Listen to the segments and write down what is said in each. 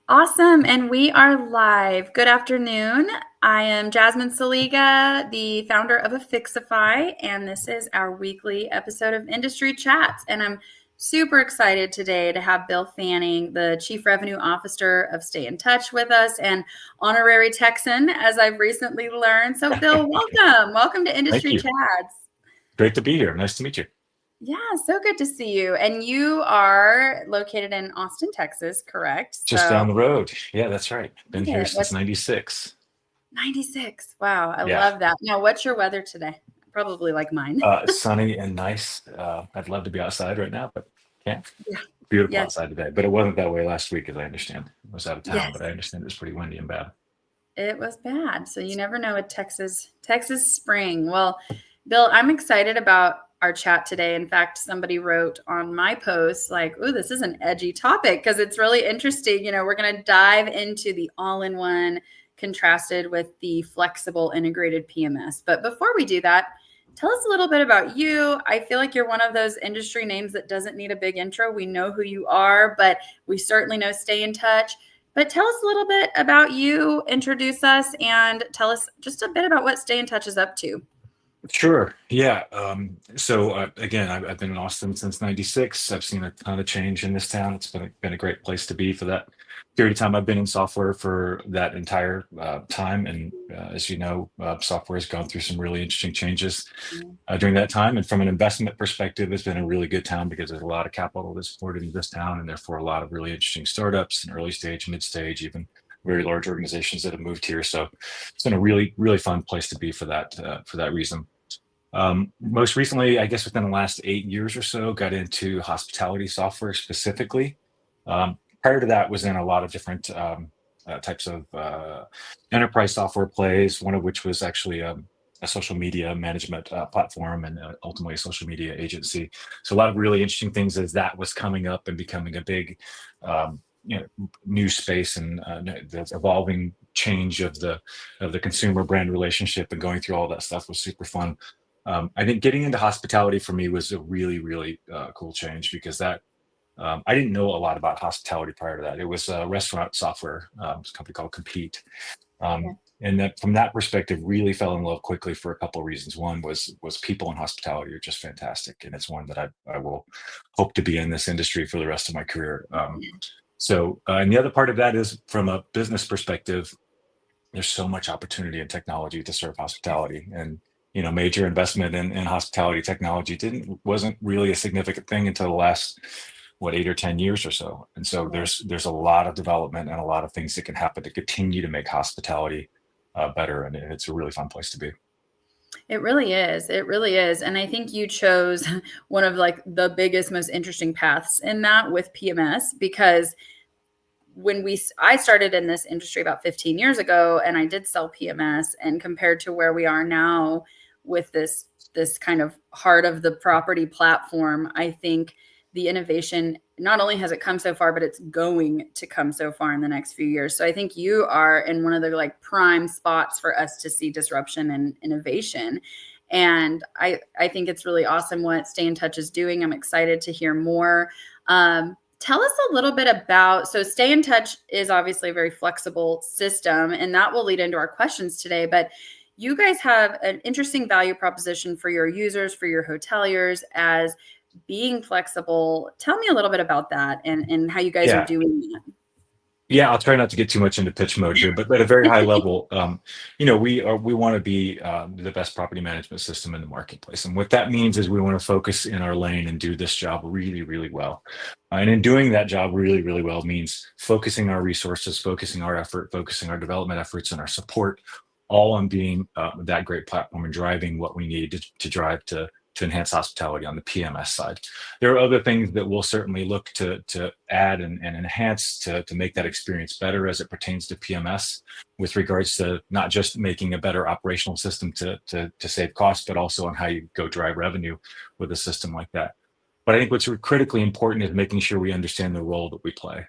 Awesome. And we are live. Good afternoon. I am Jasmine Seliga, the founder of Affixify, and this is our weekly episode of Industry Chats. And I'm super excited today to have Bill Fanning, the Chief Revenue Officer of Stayntouch, with us, and honorary Texan, as I've recently learned. So, Bill, welcome. Welcome to Thank Industry you. Chats. Great to be here. Nice to meet you. Yeah, so good to see you. And you are located in Austin, Texas, correct? Just down So, the road. Yeah, that's right. Been here yeah, since what's 96. 96. Wow, I Yeah. love that. Now, what's your weather today? Probably like mine. Sunny and nice. I'd love to be outside right now, but can't. Yeah. Beautiful Yes. outside today, but it wasn't that way last week, as I understand. I was out of town, Yes. but I understand it was pretty windy and bad. It was bad. So you never know with Texas spring. Well, Bill, I'm excited about our chat today. In fact, somebody wrote on my post like, "Oh, this is an edgy topic because it's really interesting. We're going to dive into the all-in-one contrasted with the flexible integrated PMS." But before we do that, tell us a little bit about you. I feel like you're one of those industry names that doesn't need a big intro. We know who you are, but we certainly know Stayntouch. But tell us a little bit about you, introduce us, and tell us just a bit about what Stayntouch is up to. Sure. Yeah. Again, I've been in Austin since 96. I've seen a ton of change in this town. It's been a great place to be for that period of time. I've been in software for that entire time. And as you know, software has gone through some really interesting changes during that time. And from an investment perspective, it's been a really good town because there's a lot of capital that's supported in this town, and therefore a lot of really interesting startups and early stage, mid stage, even very large organizations that have moved here. So it's been a really, really fun place to be for that reason. Most recently, I guess within the last 8 years or so, got into hospitality software specifically. Prior to that, was in a lot of different types of enterprise software plays. One of which was actually a social media management platform, and ultimately a social media agency. So a lot of really interesting things as that was coming up and becoming a big new space, and the evolving change of the consumer brand relationship, and going through all that stuff was super fun. I think getting into hospitality for me was a really, really cool change, because I didn't know a lot about hospitality prior to that. It was restaurant software, it's a company called Compete. Yeah. And that, from that perspective, really fell in love quickly for a couple of reasons. One was people in hospitality are just fantastic, and it's one that I will hope to be in this industry for the rest of my career. And the other part of that is, from a business perspective, there's so much opportunity in technology to serve hospitality. And major investment in hospitality technology wasn't really a significant thing until the last 8 or 10 years or so. And so there's a lot of development and a lot of things that can happen to continue to make hospitality better, and it's a really fun place to be. It really is. It really is. And I think you chose one of like the biggest, most interesting paths in that with PMS, because I started in this industry about 15 years ago, and I did sell PMS, and compared to where we are now with this kind of heart of the property platform, I think the innovation, not only has it come so far, but it's going to come so far in the next few years. So I think you are in one of the like prime spots for us to see disruption and innovation. And I think it's really awesome what Stayntouch is doing. I'm excited to hear more. Tell us a little bit about, so Stayntouch is obviously a very flexible system, and that will lead into our questions today. But you guys have an interesting value proposition for your users, for your hoteliers, as being flexible. Tell me a little bit about that, and how you guys are Yeah. doing that. Yeah, I'll try not to get too much into pitch mode here, but at a very high level, we want to be the best property management system in the marketplace, and what that means is we want to focus in our lane and do this job really, really well. And in doing that job really, really well means focusing our resources, focusing our effort, focusing our development efforts and our support, all on being that great platform and driving what we need to drive to enhance hospitality on the PMS side. There are other things that we'll certainly look to add and enhance to make that experience better as it pertains to PMS, with regards to not just making a better operational system to save costs, but also on how you go drive revenue with a system like that. But I think what's critically important is making sure we understand the role that we play,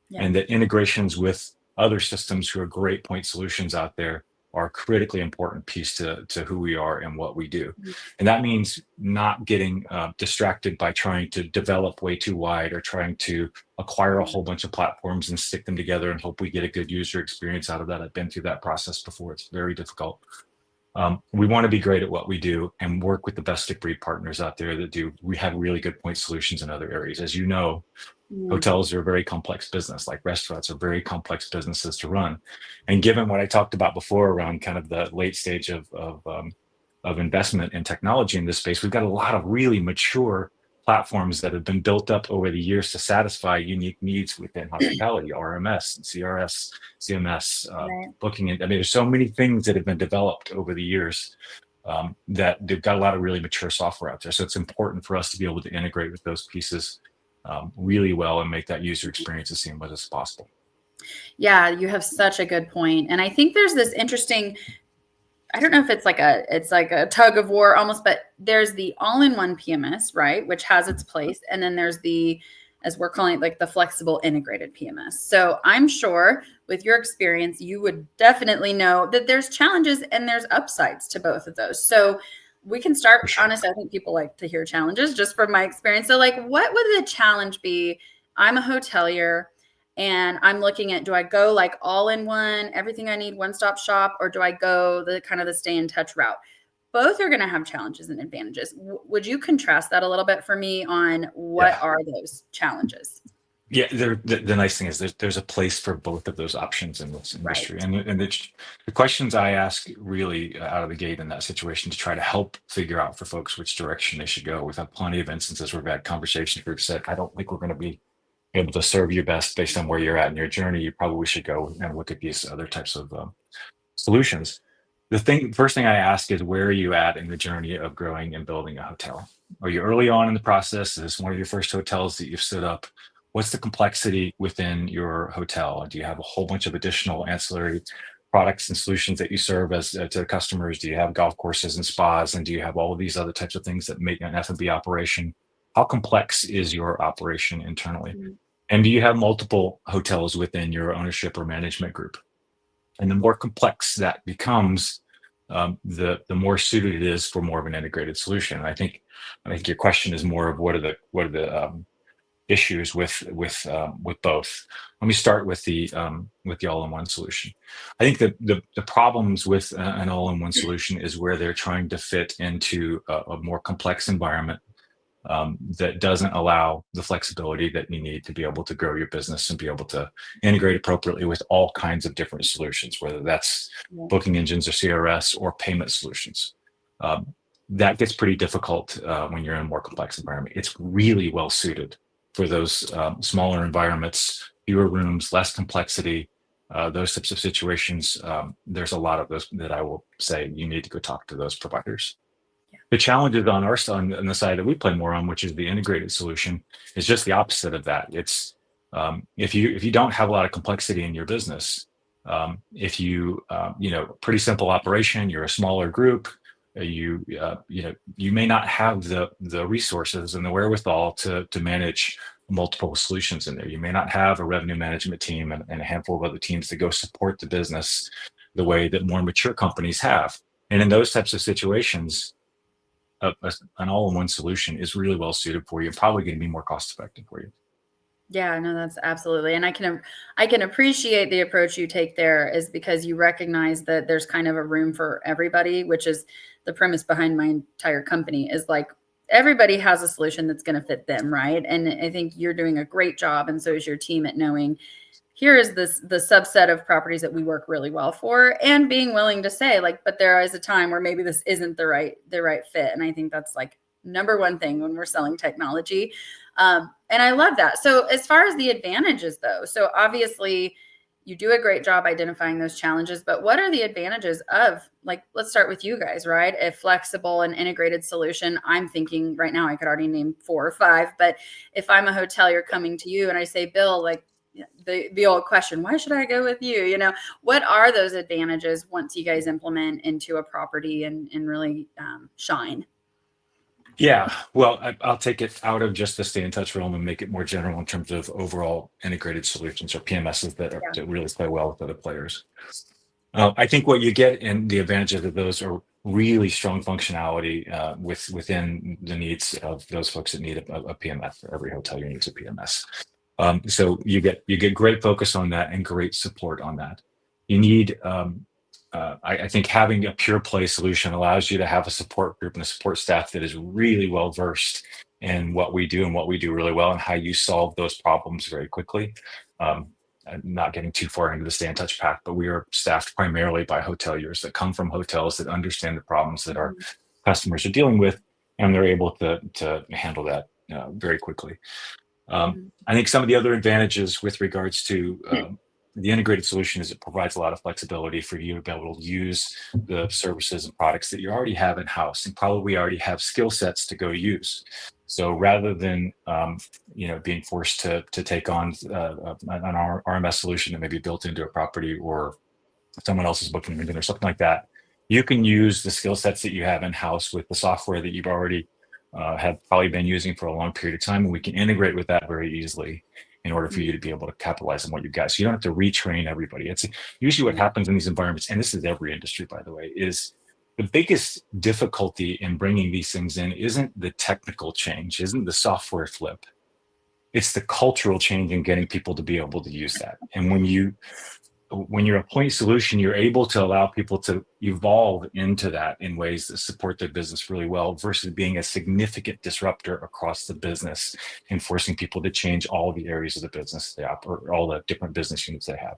Yeah. and that integrations with other systems who are great point solutions out there are a critically important piece to who we are and what we do. Mhm. And that means not getting distracted by trying to develop way too wide or trying to acquire a Right. whole bunch of platforms and stick them together and hope we get a good user experience out of that. I've been through that process before. It's very difficult. We want to be great at what we do and work with the best of breed partners out there that do. We have really good point solutions in other areas. As you know, Mm. hotels are a very complex business, like restaurants are very complex businesses to run. And given what I talked about before around kind of the late stage of investment in technology in this space, we've got a lot of really mature platforms that have been built up over the years to satisfy unique needs within hospitality, RMS and CRS, CMS, Right. booking. I mean, there's so many things that have been developed over the years that they've got a lot of really mature software out there. So it's important for us to be able to integrate with those pieces really well and make that user experience as seamless as possible. Yeah, you have such a good point. And I think there's this interesting, I don't know if it's like a tug of war almost, but there's the all-in-one PMS, right, which has its place, and then there's the, as we're calling it, like the flexible integrated PMS. So I'm sure with your experience, you would definitely know that there's challenges and there's upsides to both of those. So we can start, For sure. honestly, I think people like to hear challenges just from my experience. So like, what would the challenge be? I'm a hotelier and I'm looking at, do I go like all in one, everything I need, one stop shop, or do I go the kind of the stay in touch route? Both are going to have challenges and advantages. Would you contrast that a little bit for me on what Yeah. are those challenges? Yeah, the nice thing is there's a place for both of those options in this industry, Right. and the questions I ask really out of the gate in that situation to try to help figure out for folks which direction they should go. We've had plenty of instances where we've had conversations where we've said, I don't think we're going to be able to serve you best based on where you're at in your journey. You probably should go and look at these other types of solutions. First thing I ask is, where are you at in the journey of growing and building a hotel? Are you early on in the process? Is this one of your first hotels that you've stood up? What's the complexity within your hotel? Do you have a whole bunch of additional ancillary products and solutions that you serve as to customers? Do you have golf courses and spas? And do you have all of these other types of things that make an F&B operation? How complex is your operation internally? Mhm. And do you have multiple hotels within your ownership or management group? And the more complex that becomes, the more suited it is for more of an integrated solution. I think your question is more of what are the issues with both. Let me start with the all-in-one solution. I think that the problems with an all-in-one solution is where they're trying to fit into a more complex environment that doesn't allow the flexibility that you need to be able to grow your business and be able to integrate appropriately with all kinds of different solutions, whether that's Yeah. booking engines or CRS or payment solutions. Um, that gets pretty difficult when you're in a more complex environment. It's really well suited for those smaller environments, fewer rooms, less complexity, those types of situations. There's a lot of those that I will say you need to go talk to those providers. The challenges on our side, on the side that we play more on, which is the integrated solution, is just the opposite of that. It's if you don't have a lot of complexity in your business, if pretty simple operation, you're a smaller group, you may not have the resources and the wherewithal to manage multiple solutions in there. You may not have a revenue management team and a handful of other teams to go support the business the way that more mature companies have. And in those types of situations, an all-in-one solution is really well suited for you and probably going to be more cost effective for you. Yeah, no, that's absolutely. And I can appreciate the approach you take there is because you recognize that there's kind of a room for everybody, which is the premise behind my entire company is like everybody has a solution that's going to fit them, right? And I think you're doing a great job and so is your team at knowing here is the subset of properties that we work really well for and being willing to say like, but there is a time where maybe this isn't the right fit. And I think that's like number one thing when we're selling technology. And I love that. So as far as the advantages though, so obviously you do a great job identifying those challenges, but what are the advantages of, like, let's start with you guys, right? A flexible and integrated solution. I'm thinking right now I could already name 4 or 5, but if I'm a hotelier coming to you and I say, Bill, like, the old question, why should I go with you? What are those advantages once you guys implement into a property and really shine? Yeah, well, I'll take it out of just the Stayntouch realm and make it more general in terms of overall integrated solutions or PMSs that Yeah. really play well with other players. I think what you get in the advantages of those are really strong functionality within the needs of those folks that need a PMS. Every hotelier needs a PMS. So you get great focus on that and great support on that. You need, I think, having a pure play solution allows you to have a support group and a support staff that is really well versed in what we do and what we do really well and how you solve those problems very quickly. I'm not getting too far into the Stayntouch pack, but we are staffed primarily by hoteliers that come from hotels that understand the problems that our customers are dealing with, and they're able to handle that very quickly. Mhm. I think some of the other advantages with regards to the integrated solution is it provides a lot of flexibility for you to be able to use the services and products that you already have in house and probably already have skill sets to go use. So rather than being forced to take on an RMS solution that may be built into a property or someone else's booking engine or something like that, you can use the skill sets that you have in house with the software that you've already have probably been using for a long period of time, and we can integrate with that very easily in order for you to be able to capitalize on what you've got. So you don't have to retrain everybody. It's usually what happens in these environments, and this is every industry, by the way, is the biggest difficulty in bringing these things in isn't the technical change, isn't the software flip. It's the cultural change in getting people to be able to use that. And when you're a point solution, you're able to allow people to evolve into that in ways that support their business really well versus being a significant disruptor across the business and forcing people to change all the areas of the business they operate, or all the different business units they have.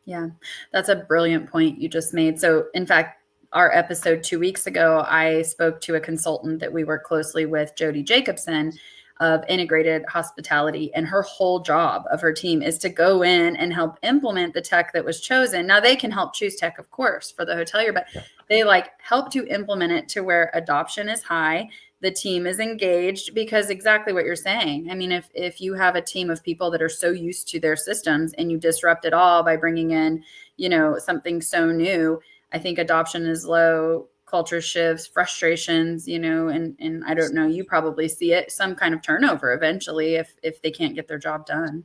Yeah, that's a brilliant point you just made. So, in fact, our episode 2 weeks ago, I spoke to a consultant that we work closely with, Jody Jacobson of Integrated Hospitality, and her whole job of her team is to go in and help implement the tech that was chosen. Now, they can help choose tech, of course, for the hotelier, but Yeah. they help to implement it to where adoption is high, the team is engaged, because exactly what you're saying. I mean, if you have a team of people that are so used to their systems and you disrupt it all by bringing in, something so new, I think adoption is low, culture shifts, frustrations, and I don't know, you probably see it, some kind of turnover eventually if they can't get their job done.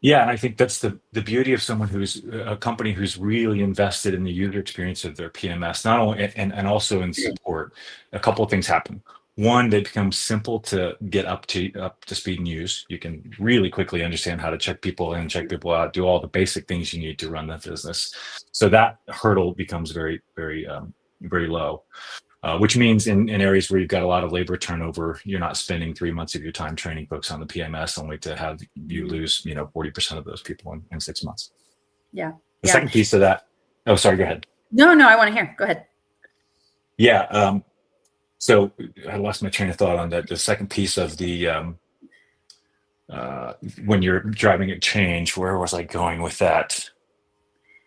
Yeah, and I think that's the beauty of someone who's a company who's really invested in the user experience of their PMS, not only and also in support. A couple of things happen. One, they become simple to get up to speed and use. You can really quickly understand how to check people in, check people out, do all the basic things you need to run that business. So that hurdle becomes very, very, very low. Which means in areas where you've got a lot of labor turnover, you're not spending 3 months of your time training folks on the PMS only to have you lose 40% of those people in 6 months. Yeah. The Yeah. second piece of that, oh, sorry, go ahead. No, I want to hear. Go ahead. Yeah. So I lost my train of thought on that. The second piece of the when you're driving a change, where was I going with that?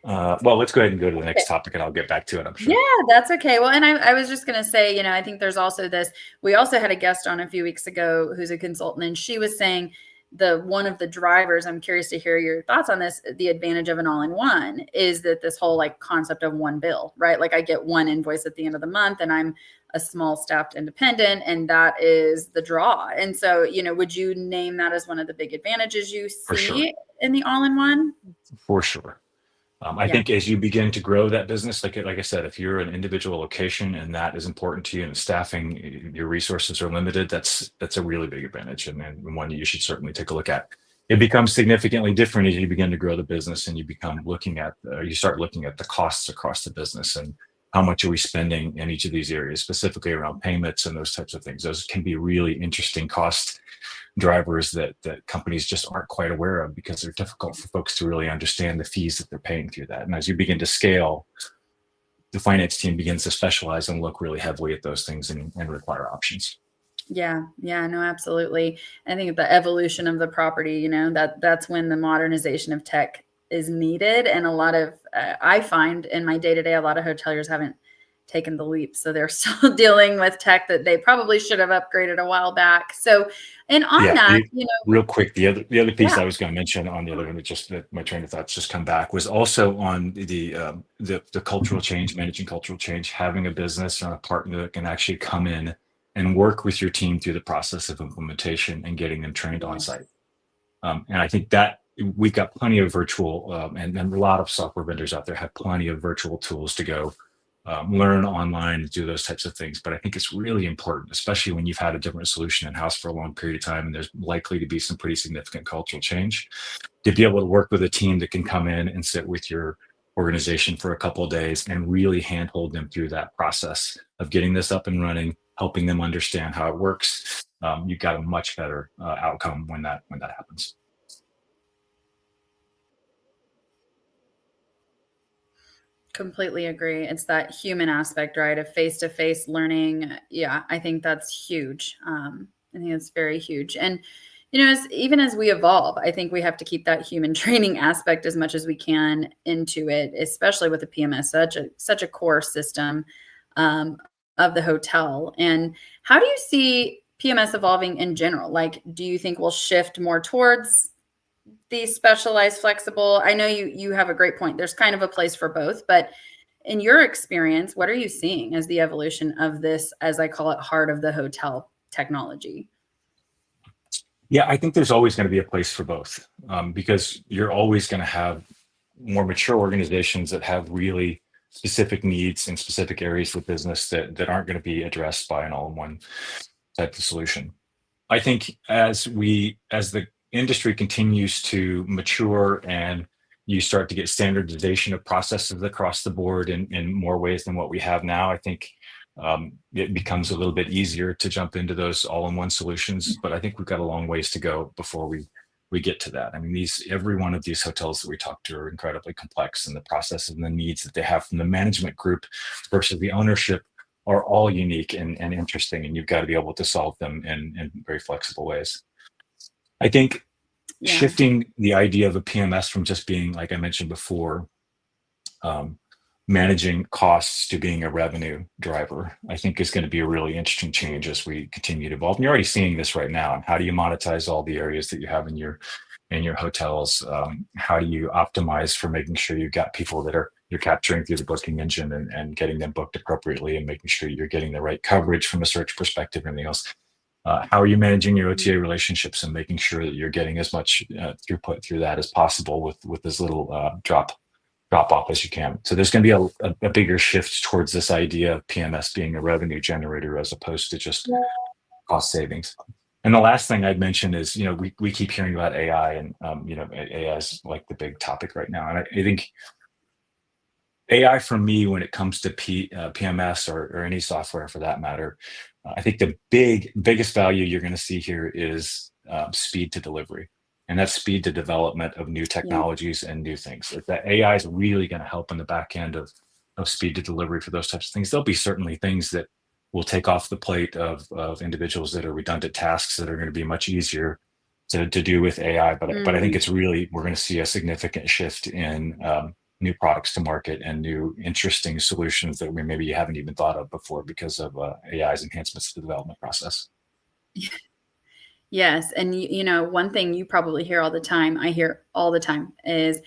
Well, let's go ahead and go to the next topic and I'll get back to it, I'm sure. Yeah, that's okay. Well, and I was just going to say, I think there's also this. We also had a guest on a few weeks ago who's a consultant, and she was saying one of the drivers, I'm curious to hear your thoughts on this, the advantage of an all-in-one is that this whole concept of one bill, right? I get one invoice at the end of the month and I'm a small staffed independent, and that is the draw. And so, would you name that as one of the big advantages you For sure. see in the all-in-one? For sure. I Yeah. think as you begin to grow that business, like I said, if you're an individual location and that is important to you and staffing, your resources are limited, that's a really big advantage and one that you should certainly take a look at. It becomes significantly different as you begin to grow the business and you start looking at the costs across the business and how much are we spending in each of these areas, specifically around payments and those types of things. Those can be really interesting cost drivers that companies just aren't quite aware of because they're difficult for folks to really understand the fees that they're paying through that. And as you begin to scale, the finance team begins to specialize and look really heavily at those things and require options. Yeah, no, absolutely. I think the evolution of the property, that's when the modernization of tech is needed. And a lot of, I find in my day-to-day, a lot of hoteliers haven't taken the leap. So they're still dealing with tech that they probably should have upgraded a while back. So, and on that, real quick, the other piece Yeah. I was going to mention on the other one, that my train of thoughts just come back, was also on the cultural change, managing cultural change, having a business or a partner that can actually come in and work with your team through the process of implementation and getting them trained on site. And I think that we've got plenty of virtual, and a lot of software vendors out there have plenty of virtual tools to go learn online and do those types of things. But I think it's really important, especially when you've had a different solution in house for a long period of time, and there's likely to be some pretty significant cultural change, to be able to work with a team that can come in and sit with your organization for a couple of days and really handhold them through that process of getting this up and running, helping them understand how it works. You've got a much better outcome when that happens. Completely agree. It's that human aspect, right, of face-to-face learning. Yeah, I think that's huge. I think it's very huge. And even as we evolve, I think we have to keep that human training aspect as much as we can into it, especially with the PMS, such a core system um, of the hotel. And how do you see PMS evolving in general? Like, do you think we'll shift more towards these specialized flexible? I know you have a great point. There's kind of a place for both, but in your experience, what are you seeing as the evolution of this, as I call it, heart of the hotel technology? Yeah, I think there's always going to be a place for both, because you're always going to have more mature organizations that have really specific needs in specific areas of business that aren't going to be addressed by an all-in-one type of solution. I think as the industry continues to mature and you start to get standardization of processes across the board in more ways than what we have now, I think it becomes a little bit easier to jump into those all-in-one solutions. But I think we've got a long ways to go before we get to that. I mean, every one of these hotels that we talk to are incredibly complex, and the processes and the needs that they have from the management group versus the ownership are all unique and interesting, and you've got to be able to solve them in very flexible ways. I think Yeah. shifting the idea of a PMS from just being, like I mentioned before, um, managing costs to being a revenue driver, I think is going to be a really interesting change as we continue to evolve. And you're already seeing this right now. And how do you monetize all the areas that you have in your hotels? How do you optimize for making sure you've got people that you're capturing through the booking engine and getting them booked appropriately, and making sure you're getting the right coverage from a search perspective and everything else? How are you managing your OTA relationships and making sure that you're getting as much throughput through that as possible with as little drop off as you can? So there's going to be a bigger shift towards this idea of PMS being a revenue generator as opposed to just cost savings. And the last thing I'd mention is, we keep hearing about AI, and AI is like the big topic right now. And I think AI for me, when it comes to PMS or any software for that matter, I think the biggest value you're going to see here is speed to delivery, and that's speed to development of new Yeah. technologies and new things. If that AI is really going to help in the back end of speed to delivery for those types of things, there'll be certainly things that will take off the plate of individuals that are redundant tasks that are going to be much easier to do with AI. But I think it's really, we're going to see a significant shift in new products to market and new interesting solutions that we maybe haven't even thought of before because of AI's enhancements to the development process. Yes, and one thing you probably hear all the time, I hear all the time, is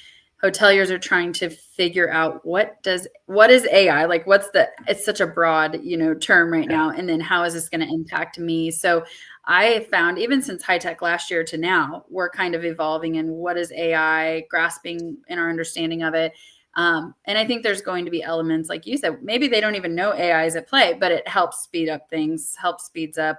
hoteliers are trying to figure out what is AI? Like, it's such a broad, term right Yeah. now, and then how is this going to impact me? So I found, even since high tech last year to now, we're kind of evolving in what is AI, grasping in our understanding of it. And I think there's going to be elements, like you said, maybe they don't even know AI is at play, but it helps speed up things, speeds up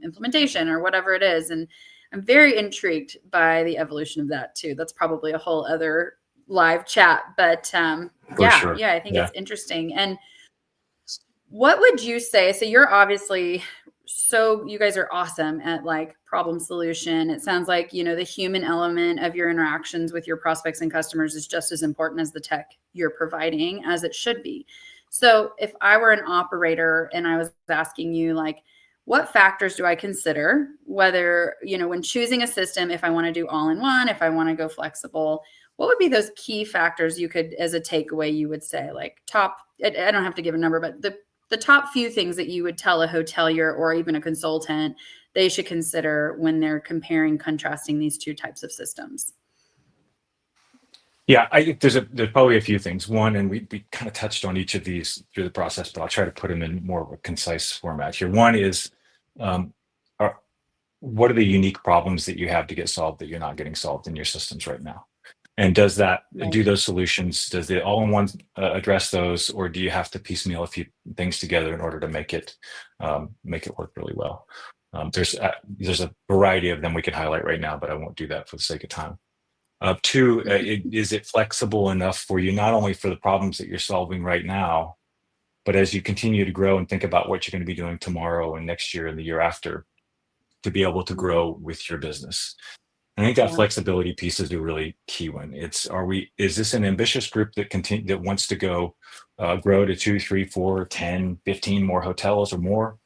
implementation or whatever it is. And I'm very intrigued by the evolution of that too. That's probably a whole other live chat, but For sure. I think Yeah. it's interesting. And what would you say? So you're obviously, so you guys are awesome at like problem solution. It sounds like, the human element of your interactions with your prospects and customers is just as important as the tech you're providing, as it should be. So if I were an operator and I was asking you, like, what factors do I consider, whether, when choosing a system, if I want to do all in one, if I want to go flexible, what would be those key factors you could, as a takeaway, you would say, like top, I don't have to give a number, but the top few things that you would tell a hotelier or even a consultant they should consider when they're comparing, contrasting these two types of systems? Yeah, I think there's probably a few things. One, and we kind of touched on each of these through the process, but I'll try to put them in more of a concise format here. One is, um, are what are the unique problems that you have to get solved that you're not getting solved in your systems right now? And does that Right. do those solutions, does the all-in-one address those, or do you have to piecemeal a few things together in order to make it work really well? There's a variety of them we could highlight right now, but I won't do that for the sake of time. Two, is it flexible enough for you, not only for the problems that you're solving right now, but as you continue to grow and think about what you're going to be doing tomorrow and next year and the year after, to be able to Right. grow with your business? I think that Yeah. flexibility piece is a really key one. Is this an ambitious group that wants to go grow to 2, 3, 4, 10, 15 more hotels or more?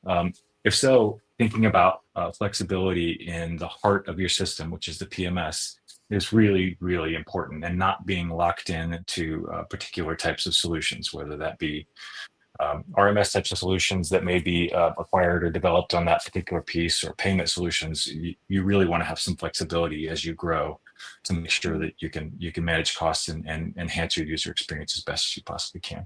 Um, if so, thinking about flexibility in the heart of your system, which is the PMS, is really, really important, and not being locked in to particular types of solutions, whether that be RMS types of solutions that may be acquired or developed on that particular piece, or payment solutions. You really want to have some flexibility as you grow to make sure Mm. that you can manage costs and enhance your user experience as best as you possibly can.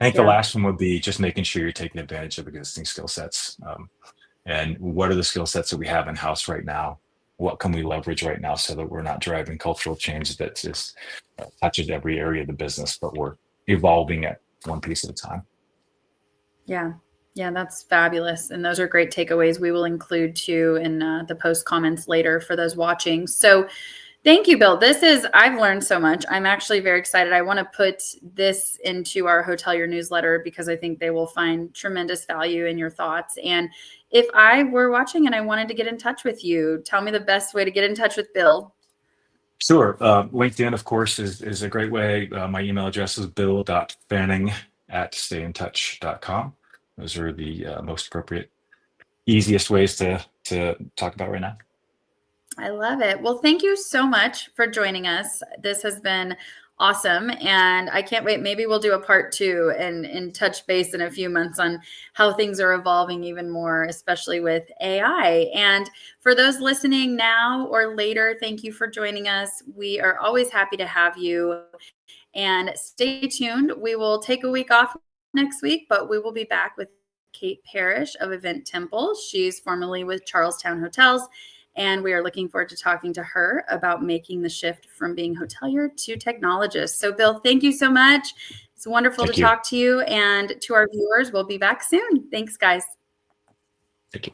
I think the Yeah. last one would be just making sure you're taking advantage of existing skill sets. And what are the skill sets that we have in house right now? What can we leverage right now so that we're not driving cultural change that just touches every area of the business, but we're evolving it one piece at a time. Yeah. Yeah, that's fabulous. And those are great takeaways we will include too in the post comments later for those watching. So thank you, Bill. I've learned so much. I'm actually very excited. I want to put this into our Hotelier newsletter because I think they will find tremendous value in your thoughts. And if I were watching and I wanted to get in touch with you, tell me the best way to get in touch with Bill. Sure. LinkedIn, of course, is a great way. My email address is bill.fanning@stayintouch.com. Those are the most appropriate, easiest ways to talk about right now. I love it. Well, thank you so much for joining us. This has been awesome. And I can't wait. Maybe we'll do a part two and touch base in a few months on how things are evolving even more, especially with AI. And for those listening now or later, thank you for joining us. We are always happy to have you. And stay tuned. We will take a week off next week, but we will be back with Kate Parrish of Event Temple. She's formerly with Charlestown Hotels, and we are looking forward to talking to her about making the shift from being hotelier to technologist. So, Bill, thank you so much. It's wonderful to Thank you. talk to you, and to our viewers, we'll be back soon. Thanks, guys. Thank you.